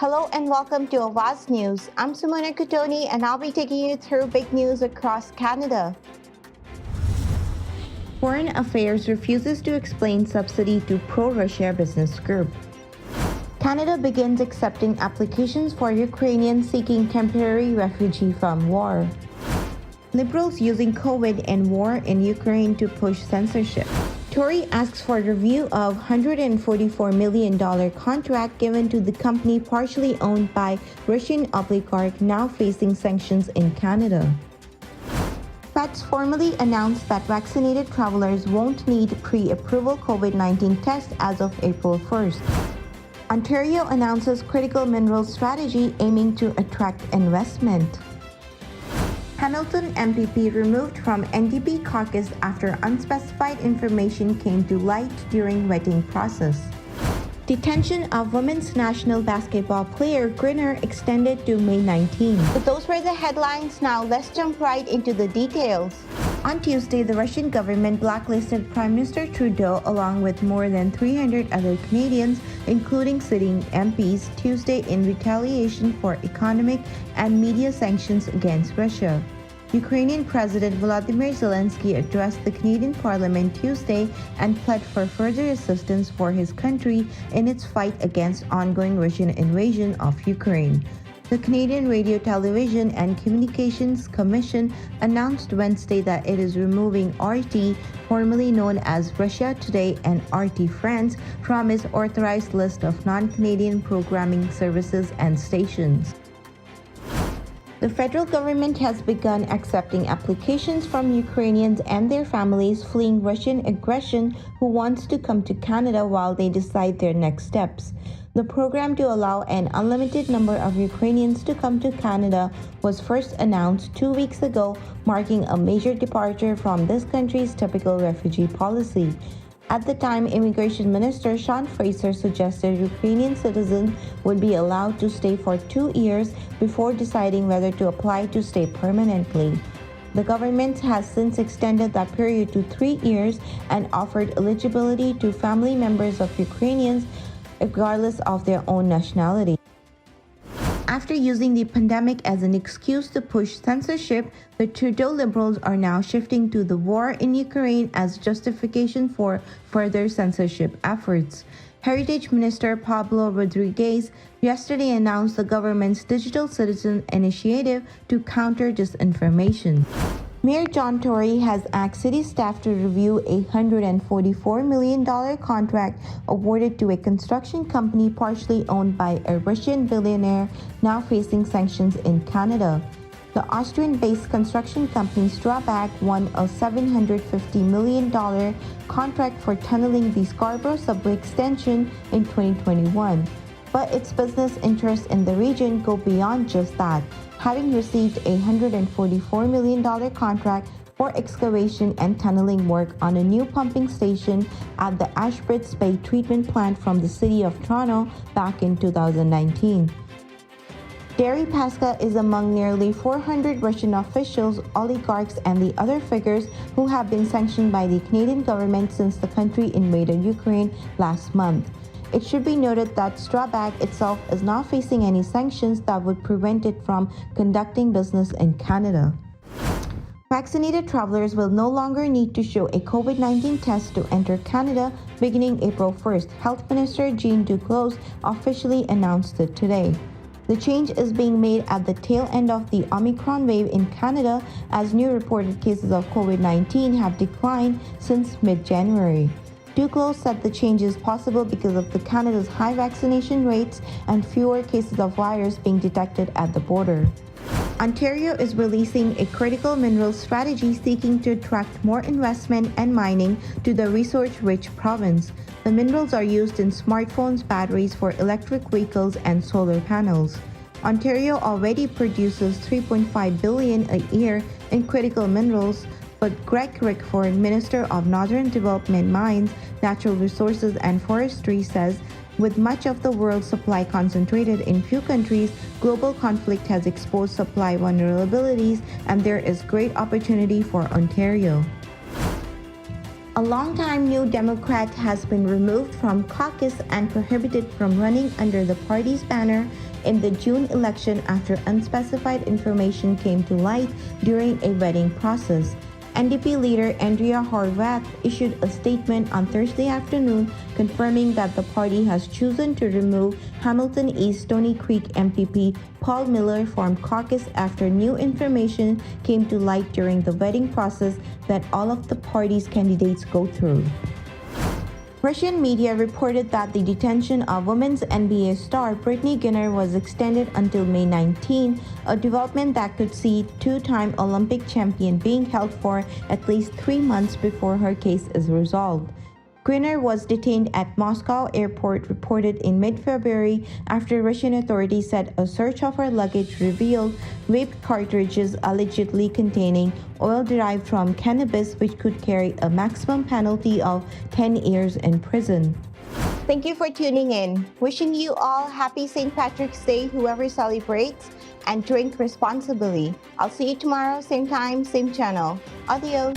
Hello and welcome to Awaz News. I'm Simona Kutoni and I'll be taking you through big news across Canada. Foreign Affairs refuses to explain subsidy to pro-Russia business group. Canada begins accepting applications for Ukrainians seeking temporary refugee from war. Liberals using COVID and war in Ukraine to push censorship. Tory asks for review of $144 million contract given to the company partially owned by Russian oligarch now facing sanctions in Canada. Feds formally announced that vaccinated travelers won't need pre-approval COVID-19 test as of April 1st. Ontario announces critical minerals strategy aiming to attract investment. Hamilton MPP removed from NDP caucus after unspecified information came to light during vetting process. Detention of women's national basketball player Grinner extended to May 19. But those were the headlines. Now let's jump right into the details. On Tuesday, the Russian government blacklisted Prime Minister Trudeau along with more than 300 other Canadians, including sitting MPs, Tuesday in retaliation for economic and media sanctions against Russia. Ukrainian President Volodymyr Zelensky addressed the Canadian Parliament Tuesday and pled for further assistance for his country in its fight against ongoing Russian invasion of Ukraine. The Canadian Radio, Television and Communications Commission announced Wednesday that it is removing RT, formerly known as Russia Today, and RT France from its authorized list of non-Canadian programming services and stations. The federal government has begun accepting applications from Ukrainians and their families fleeing Russian aggression who wants to come to Canada while they decide their next steps. The program to allow an unlimited number of Ukrainians to come to Canada was first announced 2 weeks ago, marking a major departure from this country's typical refugee policy. At the time, Immigration Minister Sean Fraser suggested Ukrainian citizens would be allowed to stay for 2 years before deciding whether to apply to stay permanently. The government has since extended that period to 3 years and offered eligibility to family members of Ukrainians regardless of their own nationality. After using the pandemic as an excuse to push censorship, the Trudeau Liberals are now shifting to the war in Ukraine as justification for further censorship efforts. Heritage Minister Pablo Rodriguez yesterday announced the government's Digital Citizen Initiative to counter disinformation. Mayor John Tory has asked city staff to review a $144 million contract awarded to a construction company partially owned by a Russian billionaire now facing sanctions in Canada. The Austrian-based construction company Strabag won a $750 million contract for tunneling the Scarborough subway extension in 2021. But its business interests in the region go beyond just that, having received a $144 million contract for excavation and tunneling work on a new pumping station at the Ashbridge Bay treatment plant from the City of Toronto back in 2019. Deripaska is among nearly 400 Russian officials, oligarchs, and the other figures who have been sanctioned by the Canadian government since the country invaded Ukraine last month. It should be noted that Strabag itself is not facing any sanctions that would prevent it from conducting business in Canada. Vaccinated travelers will no longer need to show a COVID-19 test to enter Canada beginning April 1st. Health Minister Jean Duclos officially announced it today. The change is being made at the tail end of the Omicron wave in Canada as new reported cases of COVID-19 have declined since mid-January. Duclos said the change is possible because of Canada's high vaccination rates and fewer cases of virus being detected at the border. Ontario is releasing a critical minerals strategy seeking to attract more investment and mining to the resource-rich province. The minerals are used in smartphones, batteries for electric vehicles, and solar panels. Ontario already produces $3.5 billion a year in critical minerals, but Greg Rickford, Minister of Northern Development, Mines, Natural Resources and Forestry, says with much of the world's supply concentrated in few countries, global conflict has exposed supply vulnerabilities and there is great opportunity for Ontario. A longtime New Democrat has been removed from caucus and prohibited from running under the party's banner in the June election after unspecified information came to light during a vetting process. NDP leader Andrea Horwath issued a statement on Thursday afternoon confirming that the party has chosen to remove Hamilton East Stony Creek MPP Paul Miller from caucus after new information came to light during the vetting process that all of the party's candidates go through. Russian media reported that the detention of women's NBA star Brittany Griner was extended until May 19, a development that could see two-time Olympic champion being held for at least 3 months before her case is resolved. Griner was detained at Moscow airport, reported in mid-February after Russian authorities said a search of her luggage revealed vape cartridges allegedly containing oil derived from cannabis, which could carry a maximum penalty of 10 years in prison. Thank you for tuning in. Wishing you all happy St. Patrick's Day, whoever celebrates, and drink responsibly. I'll see you tomorrow, same time, same channel. Adios.